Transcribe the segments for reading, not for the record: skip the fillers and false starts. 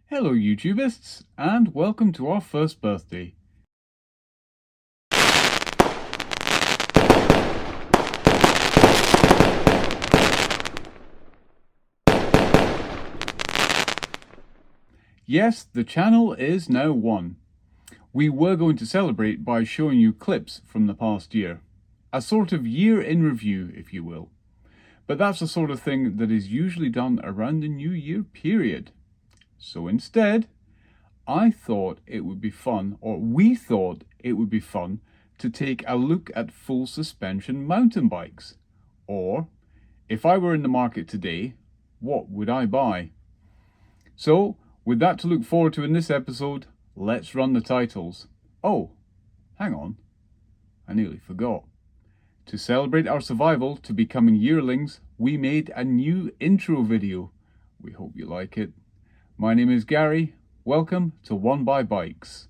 Hello YouTubists, and welcome to our first birthday. Yes, the channel is now 1. We were going to celebrate by showing you clips from the past year. A sort of year in review, if you will. But that's the sort of thing that is usually done around the New Year period. So instead, I thought it would be fun, or we thought it would be fun, to take a look at full suspension mountain bikes. Or, if I were in the market today, what would I buy? So, with that to look forward to in this episode, let's run the titles. Oh, hang on, I nearly forgot. To celebrate our survival to becoming yearlings, we made a new intro video. We hope you like it. My name is Gary. Welcome to One by Bikes.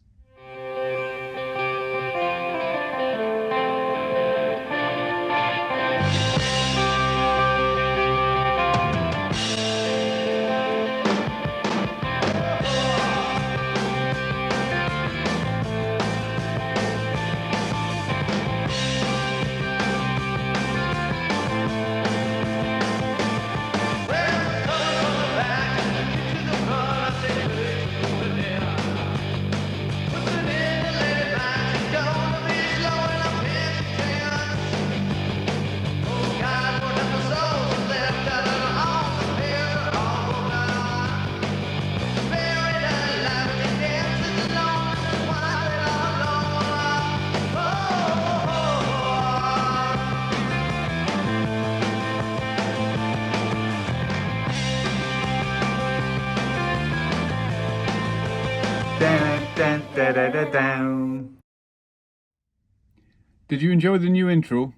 Did you enjoy the new intro?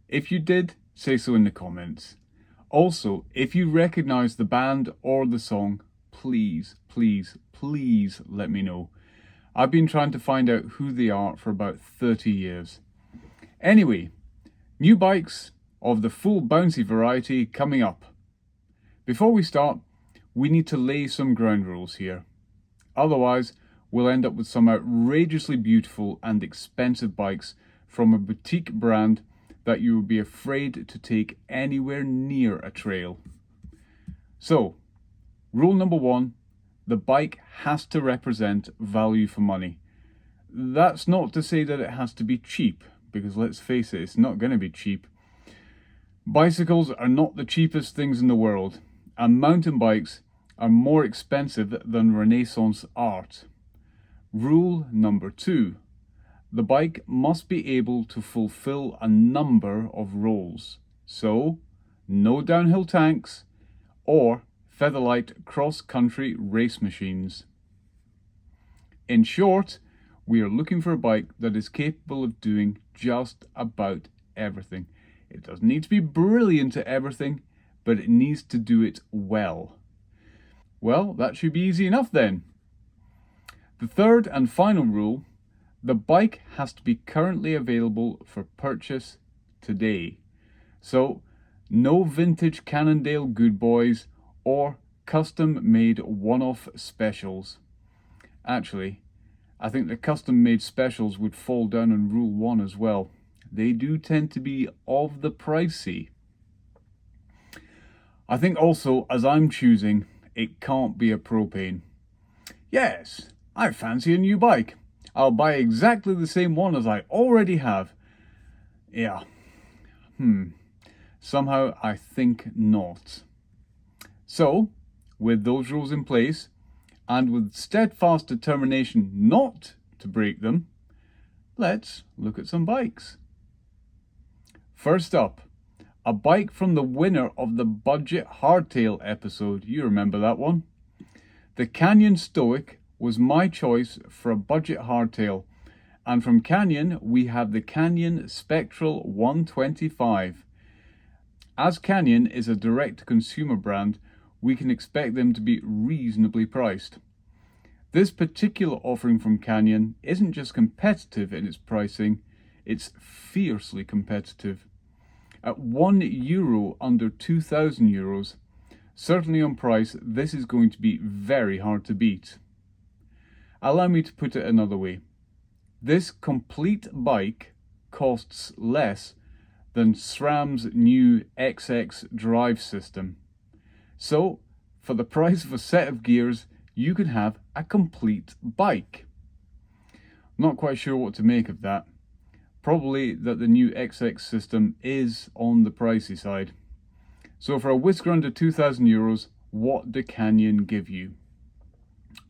If you did, say so in the comments. Also, if you recognize the band or the song, please let me know. I've been trying to find out who they are for about 30 years. Anyway, new bikes of the full bouncy variety coming up. Before we start, we need to lay some ground rules here. Otherwise, we'll end up with some outrageously beautiful and expensive bikes from a boutique brand that you would be afraid to take anywhere near a trail. So, rule number 1, the bike has to represent value for money. That's not to say that it has to be cheap, because let's face it, it's not going to be cheap. Bicycles are not the cheapest things in the world, and mountain bikes are more expensive than Renaissance art. Rule number 2. The bike must be able to fulfill a number of roles. So, no downhill tanks or featherlight cross-country race machines. In short, we are looking for a bike that is capable of doing just about everything. It doesn't need to be brilliant at everything, but it needs to do it well. Well, that should be easy enough then. The third and final rule, the bike has to be currently available for purchase today. So, no vintage Cannondale Good Boys or custom-made one-off specials. Actually, I think the custom-made specials would fall down on rule 1 as well. They do tend to be of the pricey. I think also, as I'm choosing, it can't be a propane. Yes, I fancy a new bike. I'll buy exactly the same one as I already have. Yeah. Somehow I think not. So, with those rules in place, and with steadfast determination not to break them, let's look at some bikes. First up, a bike from the winner of the Budget Hardtail episode. You remember that one? The Canyon Stoic was my choice for a budget hardtail, and from Canyon we have the Canyon Spectral 125. As Canyon is a direct-to-consumer brand, we can expect them to be reasonably priced. This particular offering from Canyon isn't just competitive in its pricing, it's fiercely competitive. At €1 under €2,000, Certainly on price, this is going to be very hard to beat. Allow me to put it another way. This complete bike costs less than SRAM's new XX drive system. So, for the price of a set of gears, you can have a complete bike. Not quite sure what to make of that. Probably that the new XX system is on the pricey side. So for a whisker under €2,000, what do Canyon give you?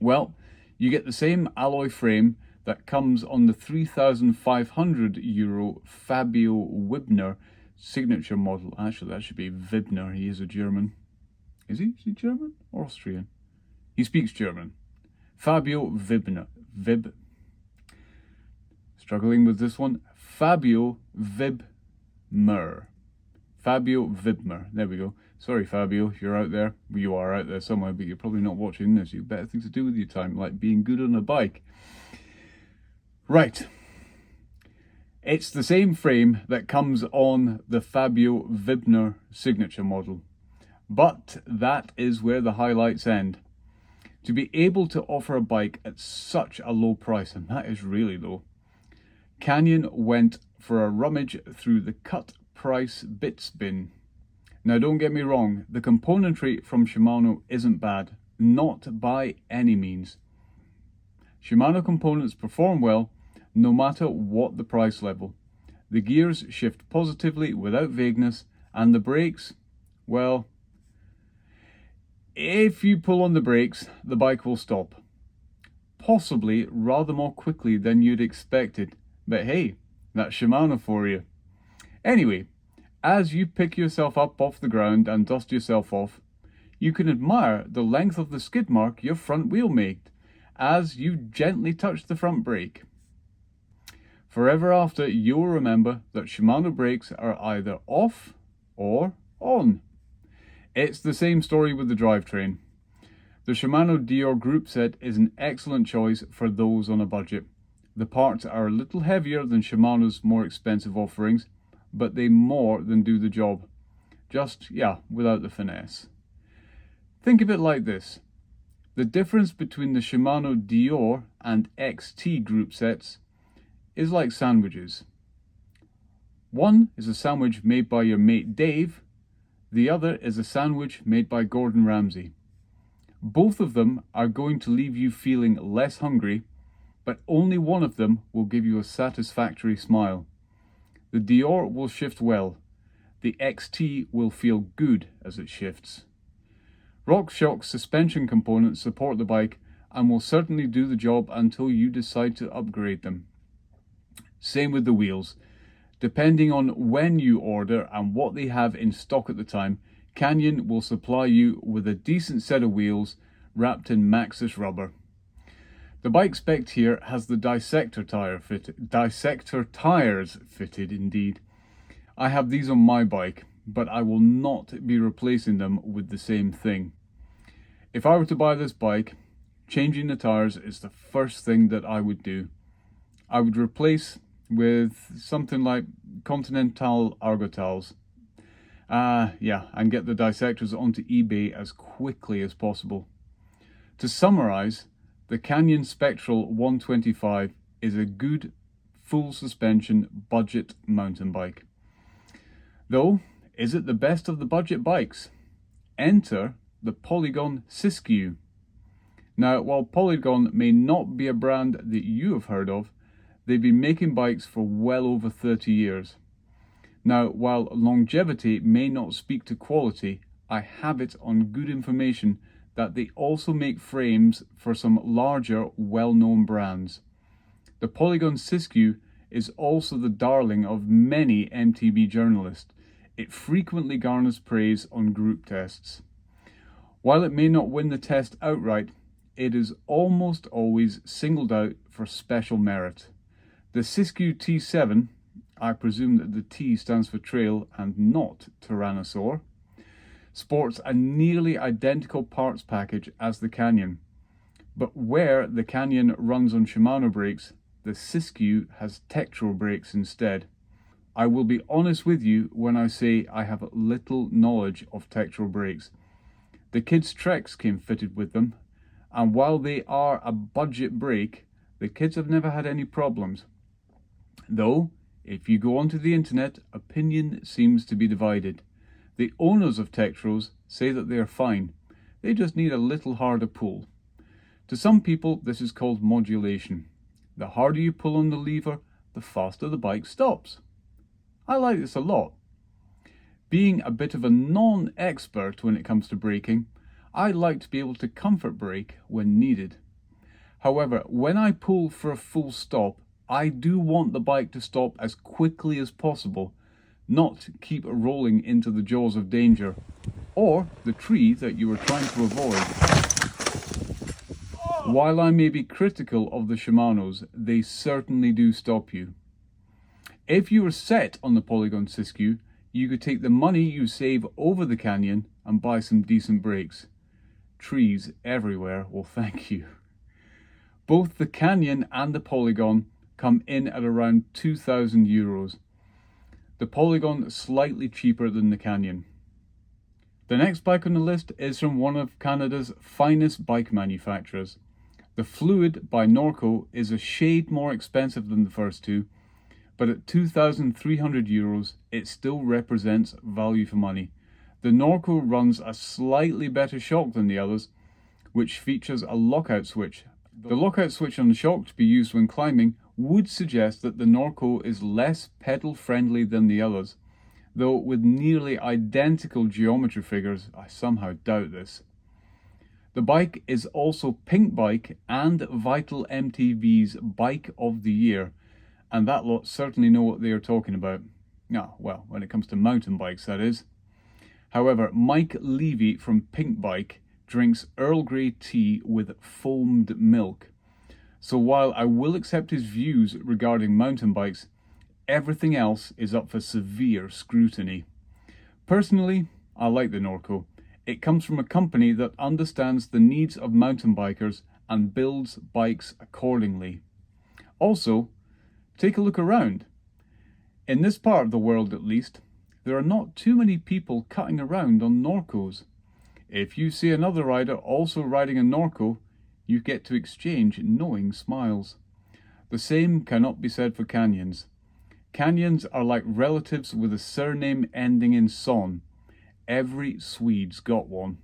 Well, you get the same alloy frame that comes on the €3,500 Fabio Wibner signature model. Actually, that should be Wibner. He is a German. Is he? Is he German or Austrian? He speaks German. Fabio Wibner. Struggling with this one. Fabio Wibmer. Fabio Wibmer. There we go. Sorry, Fabio, if you're out there. You are out there somewhere, but you're probably not watching this. You've better things to do with your time, like being good on a bike. Right. It's the same frame that comes on the Fabio Wibner signature model. But that is where the highlights end. To be able to offer a bike at such a low price, and that is really low, Canyon went for a rummage through the cut price bits bin. Now don't get me wrong, the componentry from Shimano isn't bad, not by any means. Shimano components perform well no matter what the price level. The gears shift positively without vagueness, and the brakes, well, if you pull on the brakes, the bike will stop. Possibly rather more quickly than you'd expected, but hey, that's Shimano for you. Anyway, as you pick yourself up off the ground and dust yourself off, you can admire the length of the skid mark your front wheel made as you gently touch the front brake. Forever after, you'll remember that Shimano brakes are either off or on. It's the same story with the drivetrain. The Shimano Dior group set is an excellent choice for those on a budget. The parts are a little heavier than Shimano's more expensive offerings, but they more than do the job. Just, without the finesse. Think of it like this. The difference between the Shimano Dior and XT group sets is like sandwiches. One is a sandwich made by your mate Dave, the other is a sandwich made by Gordon Ramsay. Both of them are going to leave you feeling less hungry, but only one of them will give you a satisfactory smile. The Dior will shift well. The XT will feel good as it shifts. RockShox suspension components support the bike and will certainly do the job until you decide to upgrade them. Same with the wheels. Depending on when you order and what they have in stock at the time, Canyon will supply you with a decent set of wheels wrapped in Maxxis rubber. The bike spec here has the dissector tires fitted indeed. I have these on my bike, but I will not be replacing them with the same thing. If I were to buy this bike, changing the tires is the first thing that I would do. I would replace with something like Continental Argotals. And get the dissectors onto eBay as quickly as possible. To summarize, the Canyon Spectral 125 is a good full suspension budget mountain bike. Though, is it the best of the budget bikes? Enter the Polygon Siskiyou. Now, while Polygon may not be a brand that you have heard of, they've been making bikes for well over 30 years. Now, while longevity may not speak to quality, I have it on good information that they also make frames for some larger, well-known brands. The Polygon Siskiyou is also the darling of many MTB journalists. It frequently garners praise on group tests. While it may not win the test outright, it is almost always singled out for special merit. The Siskiyou T7, I presume that the T stands for trail and not Tyrannosaur, sports a nearly identical parts package as the Canyon. But where the Canyon runs on Shimano brakes, the Siskiyou has Tektro brakes instead. I will be honest with you when I say I have little knowledge of Tektro brakes. The kids' Treks came fitted with them, and while they are a budget brake, the kids have never had any problems. Though, if you go onto the internet, opinion seems to be divided. The owners of Tektros say that they are fine, they just need a little harder pull. To some people, this is called modulation. The harder you pull on the lever, the faster the bike stops. I like this a lot. Being a bit of a non-expert when it comes to braking, I like to be able to comfort brake when needed. However, when I pull for a full stop, I do want the bike to stop as quickly as possible, not keep rolling into the jaws of danger, or the tree that you were trying to avoid. While I may be critical of the Shimanos, they certainly do stop you. If you were set on the Polygon Siskiyou, you could take the money you save over the Canyon and buy some decent brakes. Trees everywhere will thank you. Both the Canyon and the Polygon come in at around €2,000. The Polygon slightly cheaper than the Canyon. The next bike on the list is from one of Canada's finest bike manufacturers. The Fluid by Norco is a shade more expensive than the first two, but at €2,300 it still represents value for money. The Norco runs a slightly better shock than the others, which features a lockout switch. The lockout switch on the shock to be used when climbing would suggest that the Norco is less pedal friendly than the others, though with nearly identical geometry figures, I somehow doubt this. The bike is also Pink Bike and Vital MTV's Bike of the Year, and that lot certainly know what they are talking about. Now, well, when it comes to mountain bikes, that is. However, Mike Levy from Pink Bike drinks Earl Grey tea with foamed milk. So while I will accept his views regarding mountain bikes, everything else is up for severe scrutiny. Personally, I like the Norco. It comes from a company that understands the needs of mountain bikers and builds bikes accordingly. Also, take a look around. In this part of the world at least, there are not too many people cutting around on Norcos. If you see another rider also riding a Norco, you get to exchange knowing smiles. The same cannot be said for Canyons. Canyons are like relatives with a surname ending in son. Every Swede's got one.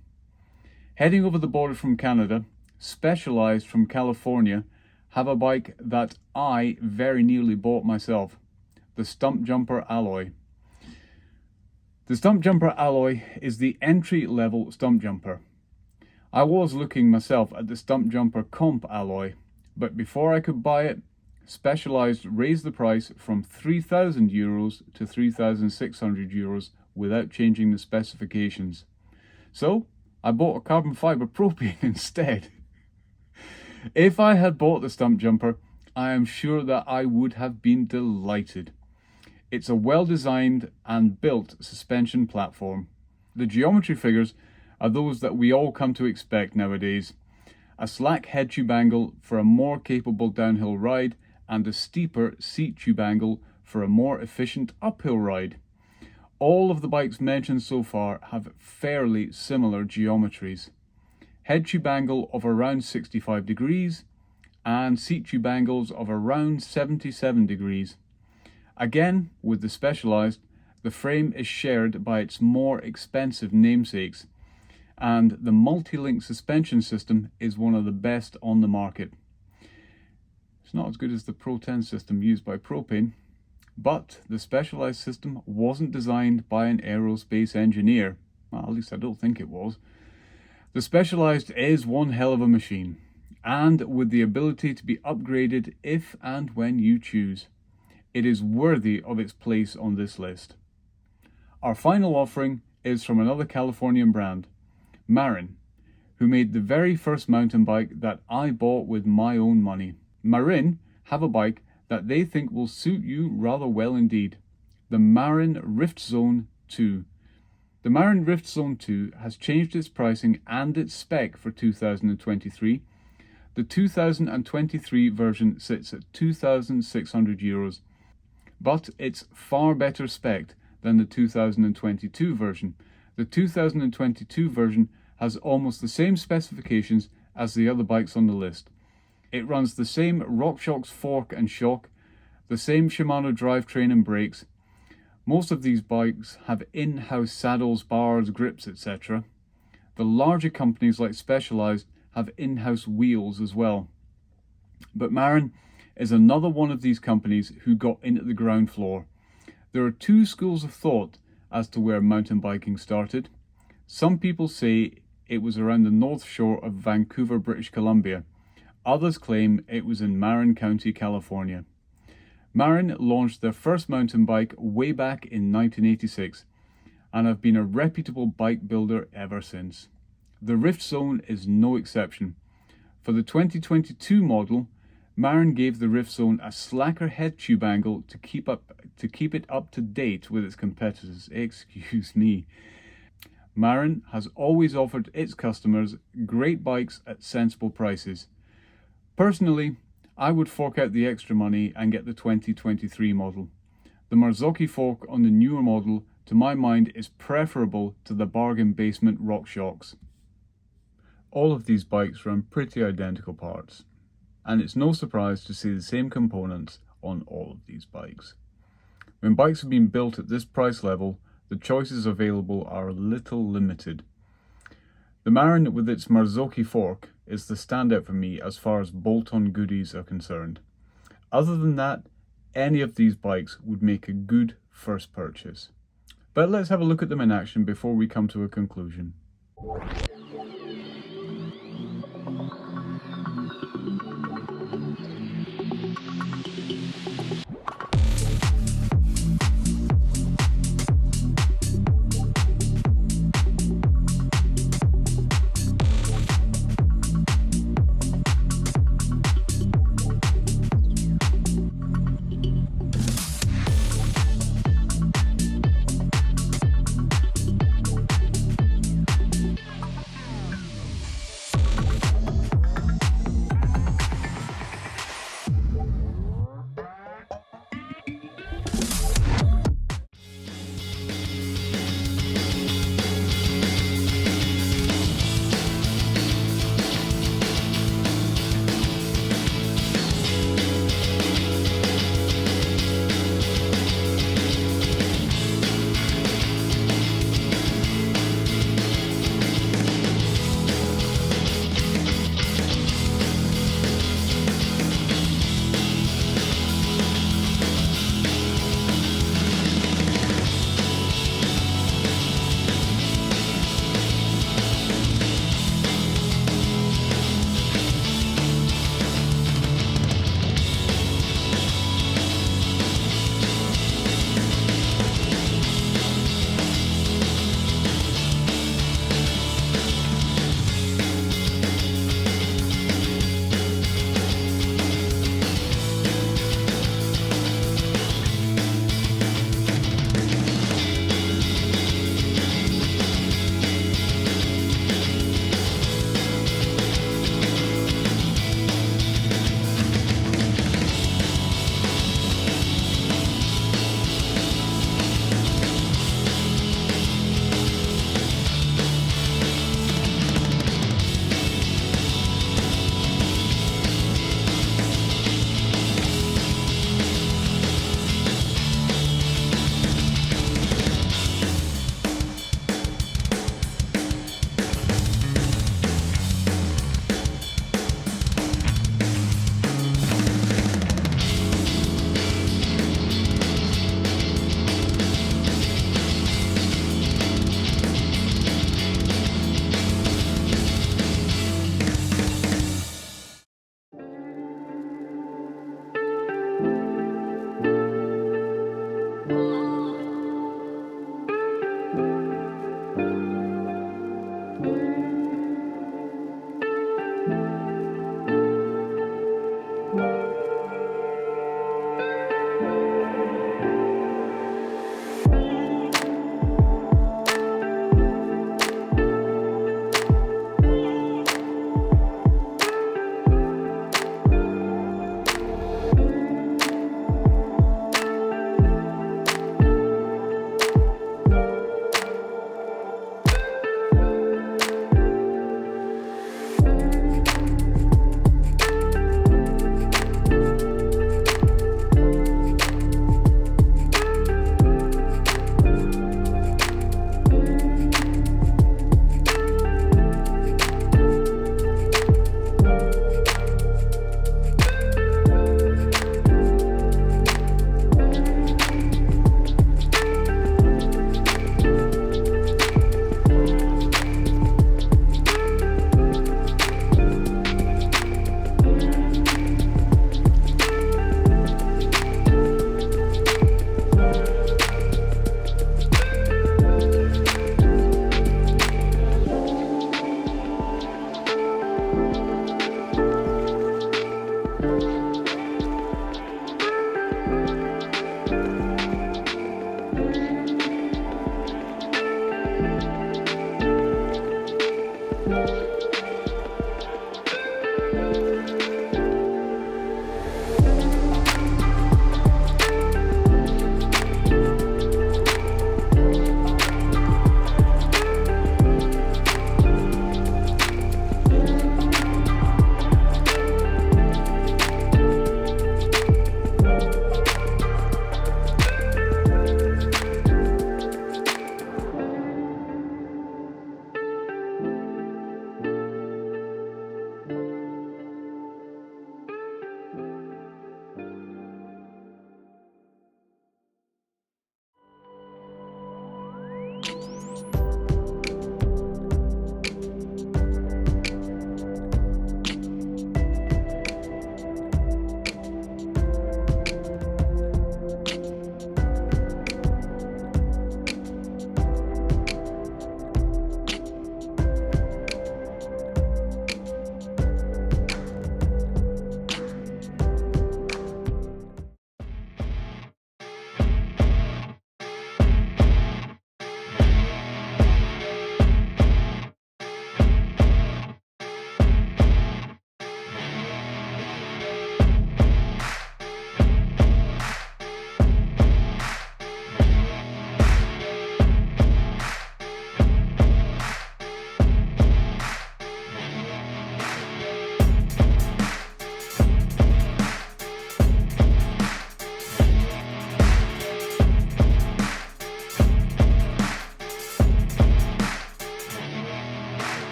Heading over the border from Canada, Specialized from California have a bike that I very nearly bought myself, the Stump Jumper Alloy. The Stump Jumper Alloy is the entry-level stump jumper. I was looking myself at the Stump Jumper Comp Alloy, but before I could buy it, Specialized raised the price from €3,000 to €3,600 without changing the specifications. So, I bought a carbon fiber propane instead. If I had bought the Stump Jumper, I am sure that I would have been delighted. It's a well-designed and built suspension platform. The geometry figures are those that we all come to expect nowadays. A slack head tube angle for a more capable downhill ride and a steeper seat tube angle for a more efficient uphill ride. All of the bikes mentioned so far have fairly similar geometries. Head tube angle of around 65 degrees and seat tube angles of around 77 degrees. Again, with the Specialized, the frame is shared by its more expensive namesakes, and the multi-link suspension system is one of the best on the market. It's not as good as the Pro 10 system used by Propane, but the Specialized system wasn't designed by an aerospace engineer. Well, at least I don't think it was. The Specialized is one hell of a machine, and with the ability to be upgraded if and when you choose. It is worthy of its place on this list. Our final offering is from another Californian brand, Marin, who made the very first mountain bike that I bought with my own money. Marin have a bike that they think will suit you rather well indeed, the Marin Rift Zone 2. The Marin Rift Zone 2 has changed its pricing and its spec for 2023. The 2023 version sits at €2,600, but it's far better spec'd than the 2022 version. The 2022 version has almost the same specifications as the other bikes on the list. It runs the same RockShox fork and shock, the same Shimano drivetrain and brakes. Most of these bikes have in-house saddles, bars, grips, etc. The larger companies like Specialized have in-house wheels as well. But Marin is another one of these companies who got into the ground floor. There are two schools of thought as to where mountain biking started. Some people say it was around the North Shore of Vancouver, British Columbia. Others claim it was in Marin County, California. Marin launched their first mountain bike way back in 1986 and have been a reputable bike builder ever since. The Rift Zone is no exception. For the 2022 model, Marin gave the Rift Zone a slacker head tube angle to keep it up to date with its competitors. Excuse me. Marin has always offered its customers great bikes at sensible prices. Personally, I would fork out the extra money and get the 2023 model. The Marzocchi fork on the newer model, to my mind, is preferable to the bargain basement RockShox. All of these bikes run pretty identical parts, and it's no surprise to see the same components on all of these bikes. When bikes have been built at this price level, the choices available are a little limited. The Marin with its Marzocchi fork is the standout for me as far as bolt-on goodies are concerned. Other than that, any of these bikes would make a good first purchase. But let's have a look at them in action before we come to a conclusion.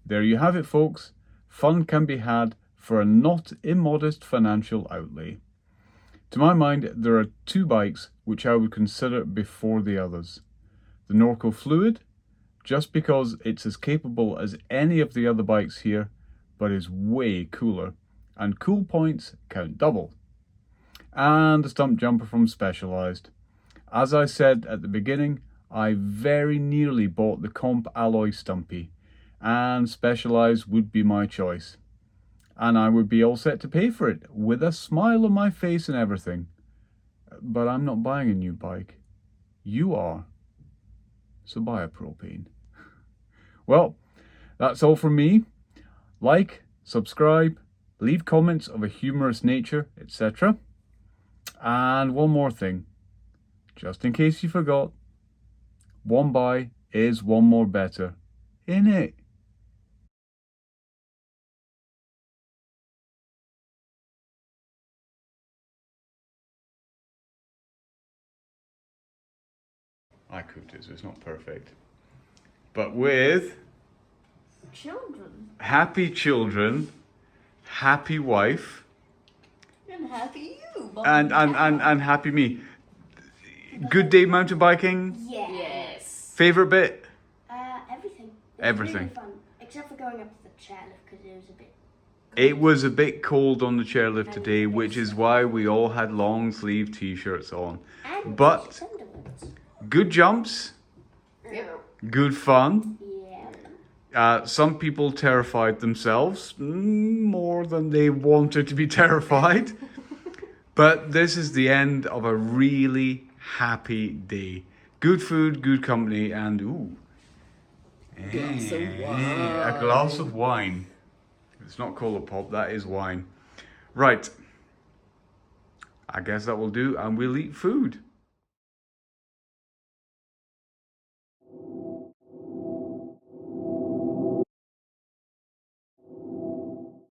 There you have it, folks. Fun can be had for a not immodest financial outlay. To my mind, there are two bikes which I would consider before the others. The Norco Fluid, just because it's as capable as any of the other bikes here, but is way cooler, and cool points count double. And the stump jumper from Specialized. As I said at the beginning, I very nearly bought the Comp Alloy Stumpy, and Specialized would be my choice. And I would be all set to pay for it, with a smile on my face and everything. But I'm not buying a new bike. You are. So buy a propane. Well, that's all from me. Like, subscribe, leave comments of a humorous nature, etc. And one more thing, just in case you forgot, one buy is one more better, innit? I cooked it, so it's not perfect. But with children. Happy children, happy wife, And happy you, Mum and happy me. Good day mountain biking. Yes. Favorite bit? Everything. It was Everything. Really fun, except for going up the chairlift because it was a bit. It was a bit cold on the chairlift today, which is why we all had long sleeve t-shirts on. And But Thunderbolts. good jumps, good fun. Yeah. Some people terrified themselves more than they wanted to be terrified. But this is the end of a really happy day. Good food, good company, and a glass of wine. It's not Colourpop, that is wine. Right. I guess that will do, and we'll eat food.